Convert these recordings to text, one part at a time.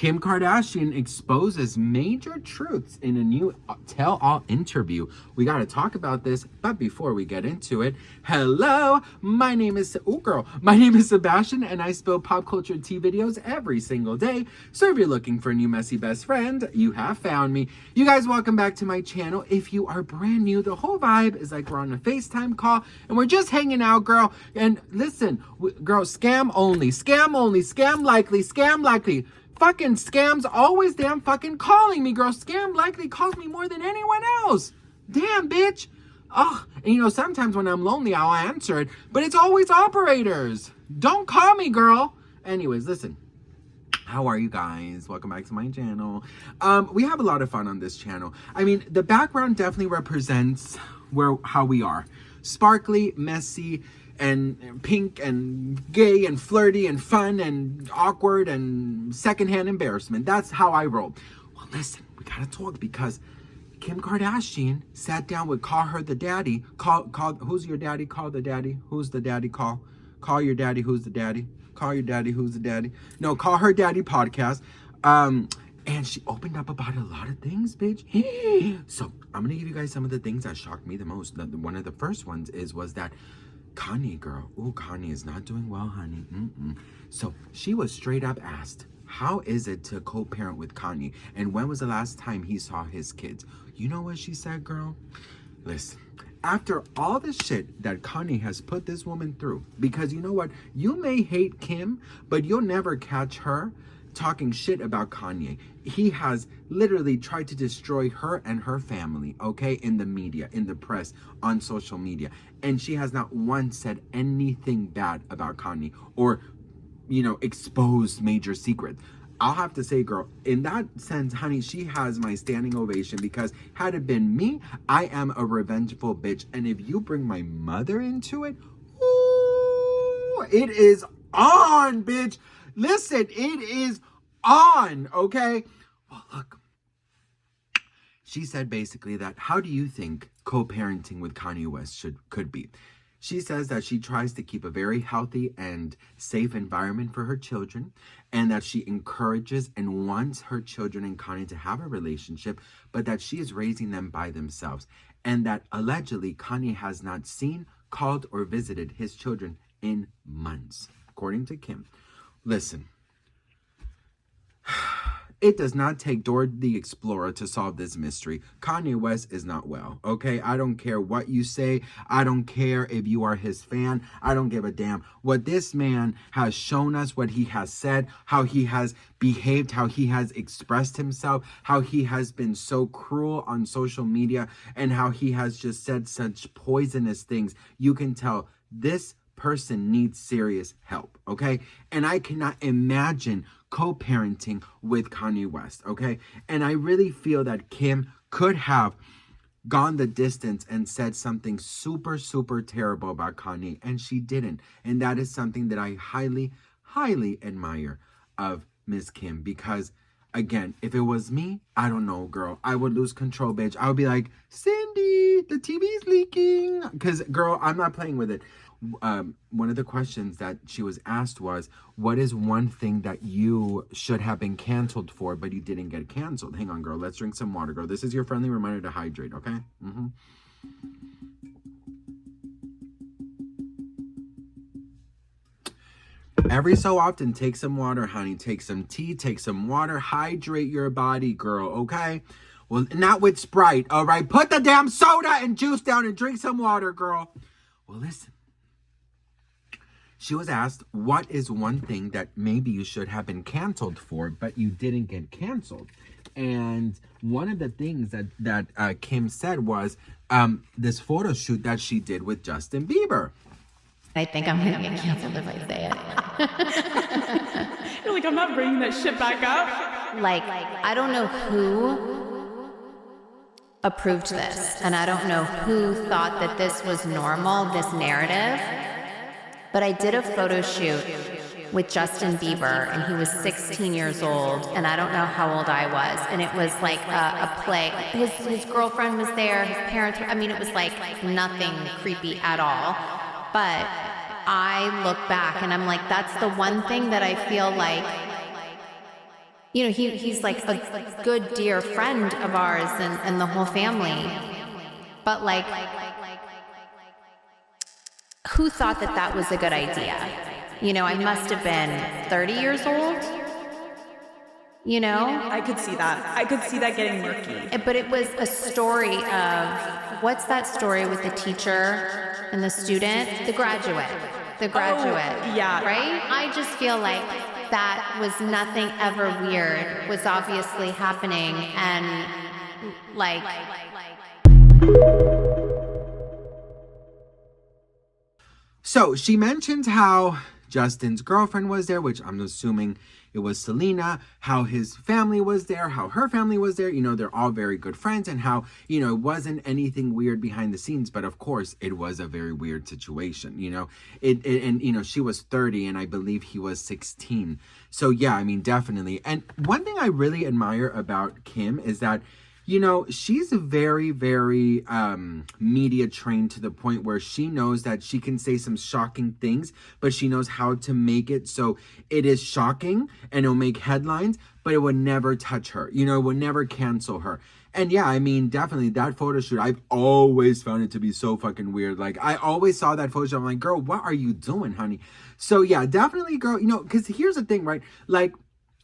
Kim Kardashian exposes major truths in a new tell-all interview. We got to talk about this, but before we get into it, hello, my name is Sebastian, and I spill pop culture tea videos every single day. So if you're looking for a new messy best friend, you have found me. You guys, welcome back to my channel. If you are brand new, the whole vibe is like we're on a FaceTime call, and we're just hanging out, girl. And listen, girl, scam only, scam likely. Fucking scams always damn fucking calling me, girl. Scam likely calls me more than anyone else. Damn, bitch. Ugh. And sometimes when I'm lonely, I'll answer it, but it's always operators. Don't call me, girl. Anyways, listen. How are you guys? Welcome back to my channel. We have a lot of fun on this channel. I mean, the background definitely represents how we are. Sparkly, messy, and pink and gay and flirty and fun and awkward and secondhand embarrassment. That's how I roll. Well, listen, we gotta talk because Kim Kardashian sat down with Call Her the Daddy. Call who's your daddy? Call the daddy. Who's the daddy? Call your daddy. Who's the daddy? Call your daddy. Who's the daddy? No, Call Her Daddy podcast. And she opened up about a lot of things, bitch. So I'm gonna give you guys some of the things that shocked me the most. One of the first ones was that Kanye, girl. Oh, Kanye is not doing well, honey. So she was straight up asked, how is it to co-parent with Kanye? And when was the last time he saw his kids? You know what she said, girl? Listen, after all the shit that Kanye has put this woman through, because you know what? You may hate Kim, but you'll never catch her talking shit about Kanye. He has literally tried to destroy her and her family, okay, in the media, in the press, on social media. And she has not once said anything bad about Kanye or, exposed major secrets. I'll have to say, girl, in that sense, honey, she has my standing ovation because had it been me, I am a revengeful bitch. And if you bring my mother into it, ooh, it is on, bitch. Listen, it is on, okay? Well, look. She said basically that, how do you think co-parenting with Kanye West could be? She says that she tries to keep a very healthy and safe environment for her children, and that she encourages and wants her children and Kanye to have a relationship, but that she is raising them by themselves, and that allegedly Kanye has not seen, called, or visited his children in months, according to Kim. Listen, it does not take Dora the Explorer to solve this mystery. Kanye West is not well, okay? I don't care what you say. I don't care if you are his fan. I don't give a damn. What this man has shown us, what he has said, how he has behaved, how he has expressed himself, how he has been so cruel on social media, and how he has just said such poisonous things. You can tell this person needs serious help, okay? And I cannot imagine co-parenting with Kanye West, okay? And I really feel that Kim could have gone the distance and said something super, super terrible about Kanye, and she didn't. And that is something that I highly, highly admire of Miss Kim, because again, if it was me, I don't know, girl, I would lose control, bitch. I would be like, Cindy, the TV's leaking. Because, girl, I'm not playing with it. One of the questions that she was asked was, what is one thing that you should have been canceled for, but you didn't get canceled? Hang on, girl. Let's drink some water, girl. This is your friendly reminder to hydrate, okay? Every so often, take some water, honey. Take some tea, take some water. Hydrate your body, girl, okay? Well, not with Sprite, all right? Put the damn soda and juice down and drink some water, girl. Well, listen. She was asked, what is one thing that maybe you should have been canceled for, but you didn't get canceled? And one of the things that Kim said was this photo shoot that she did with Justin Bieber. I think I'm going to get canceled if I say it. You're like, I'm not bringing that shit back up. Like, I don't know who approved this, and I don't know who thought that this was normal, this narrative. But I did a photo shoot with Justin Bieber, and he was 16 years old, and I don't know how old I was. And it was like a play. His girlfriend was there, his parents were, it was like nothing creepy at all. But I look back and I'm like, that's the one thing that I feel like you know, he's like a good, dear friend of ours and the whole family. But like, who thought that that was a good idea? You know, I must have been 30 years old, you know? I could see that. I could see that getting murky. But it was a story of, what's that story with the teacher and the student? The graduate. Oh, yeah. Right? I just feel like that was nothing ever weird, was obviously happening, and like... So she mentioned how Justin's girlfriend was there, which I'm assuming it was Selena, how his family was there, how her family was there. You know, they're all very good friends, and how, you know, it wasn't anything weird behind the scenes. But of course, it was a very weird situation, you know. And, you know, she was 30 and I believe he was 16. So, yeah, I mean, definitely. And one thing I really admire about Kim is that, you know, she's very, very media trained to the point where she knows that she can say some shocking things, but she knows how to make it so it is shocking and it'll make headlines, but it would never touch her. You know, it would never cancel her. And yeah, I mean, definitely that photo shoot, I've always found it to be so fucking weird. Like, I always saw that photo shoot. I'm like, girl, what are you doing, honey? So yeah, definitely, girl, you know, because here's the thing, right? Like,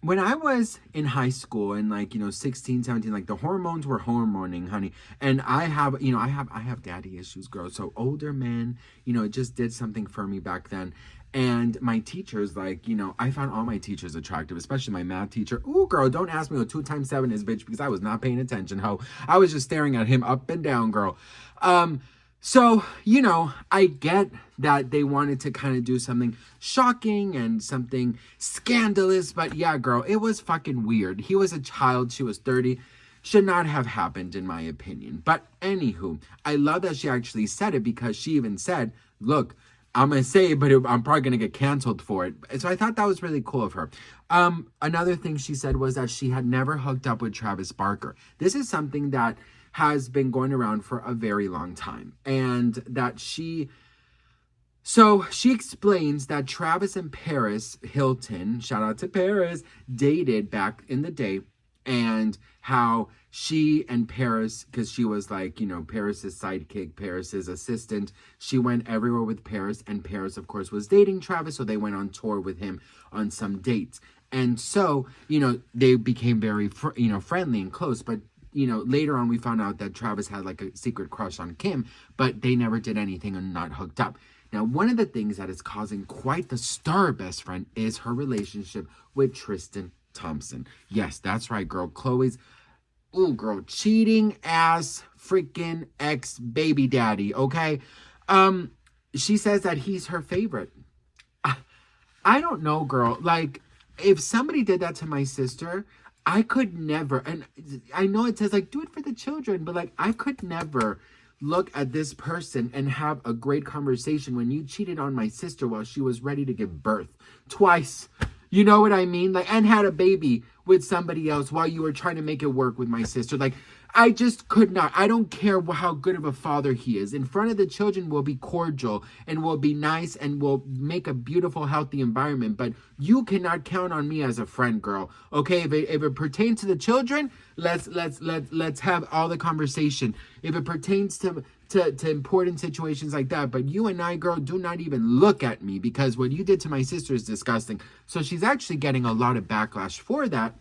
when I was in high school and like, you know, 16, 17, like the hormones were hormoning, honey. And I have, you know, I have daddy issues, girl. So older men, you know, it just did something for me back then. And my teachers, like, you know, I found all my teachers attractive, especially my math teacher. Ooh, girl, don't ask me what 2 times 7 is, bitch, because I was not paying attention, ho. I was just staring at him up and down, girl. So, you know, I get that they wanted to kind of do something shocking and something scandalous, but yeah, girl, it was fucking weird. He was a child, she was 30. Should not have happened, in my opinion. But anywho, I love that she actually said it, because she even said, look, I'm going to say it, but I'm probably going to get canceled for it. So I thought that was really cool of her. Another thing she said was that she had never hooked up with Travis Barker. This is something that has been going around for a very long time. And that she explains that Travis and Paris Hilton, shout out to Paris, dated back in the day. And how she and Paris, because she was like, you know, Paris's sidekick, Paris's assistant, she went everywhere with Paris. And Paris, of course, was dating Travis. So they went on tour with him on some dates. And so, you know, they became very, friendly and close. But you know, later on we found out that Travis had like a secret crush on Kim, but they never did anything and not hooked up. Now, one of the things that is causing quite the stir, best friend, is her relationship with Tristan Thompson. Yes, that's right, girl. Chloe's, cheating ass freaking ex baby daddy, okay? She says that he's her favorite. I don't know, girl. Like, if somebody did that to my sister, I could never, and I know it says like, do it for the children, but like, I could never look at this person and have a great conversation when you cheated on my sister while she was ready to give birth twice. You know what I mean? Like, and had a baby with somebody else while you were trying to make it work with my sister. Like, I just could not. I don't care how good of a father he is. In front of the children, we'll be cordial and we'll be nice and we'll make a beautiful, healthy environment. But you cannot count on me as a friend, girl. Okay, if it pertains to the children, let's have all the conversation. If it pertains to important situations like that, but you and I, girl, do not even look at me, because what you did to my sister is disgusting. So she's actually getting a lot of backlash for that.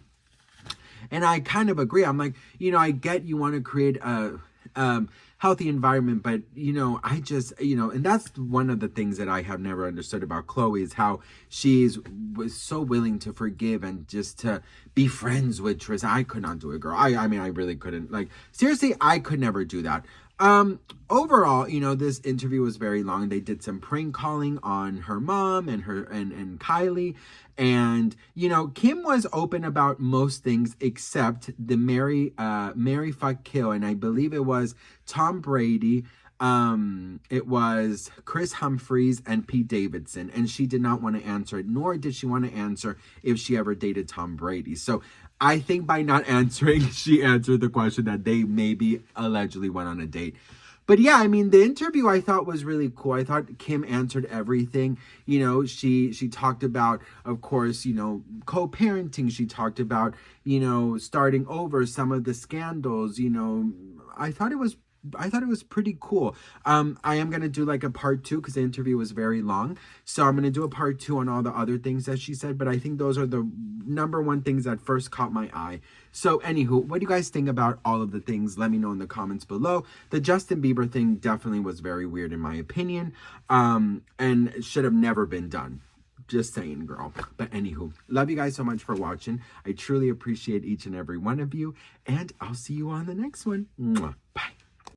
And I kind of agree. I'm like, you know, I get you want to create a healthy environment, but, you know, I just, you know, and that's one of the things that I have never understood about Chloe, is how was so willing to forgive and just to be friends with Tristan. I could not do it, girl. I mean, I really couldn't. Like, seriously, I could never do that. Overall, you know, this interview was very long. They did some prank calling on her mom and and Kylie. And, you know, Kim was open about most things except the marry, fuck, kill. And I believe it was Tom Brady. It was Chris Humphries and Pete Davidson. And she did not want to answer it, nor did she want to answer if she ever dated Tom Brady. So I think by not answering, she answered the question that they maybe allegedly went on a date. But yeah, I mean, the interview I thought was really cool. I thought Kim answered everything. You know, she talked about, of course, you know, co-parenting. She talked about, you know, starting over, some of the scandals. You know, I thought it was pretty cool. I am gonna do like a part 2 because the interview was very long. So I'm gonna do a part 2 on all the other things that she said. But I think those are the number one things that first caught my eye. So anywho, what do you guys think about all of the things? Let me know in the comments below. The Justin Bieber thing definitely was very weird in my opinion. And should have never been done. Just saying, girl. But anywho, love you guys so much for watching. I truly appreciate each and every one of you. And I'll see you on the next one. Mwah. Bye.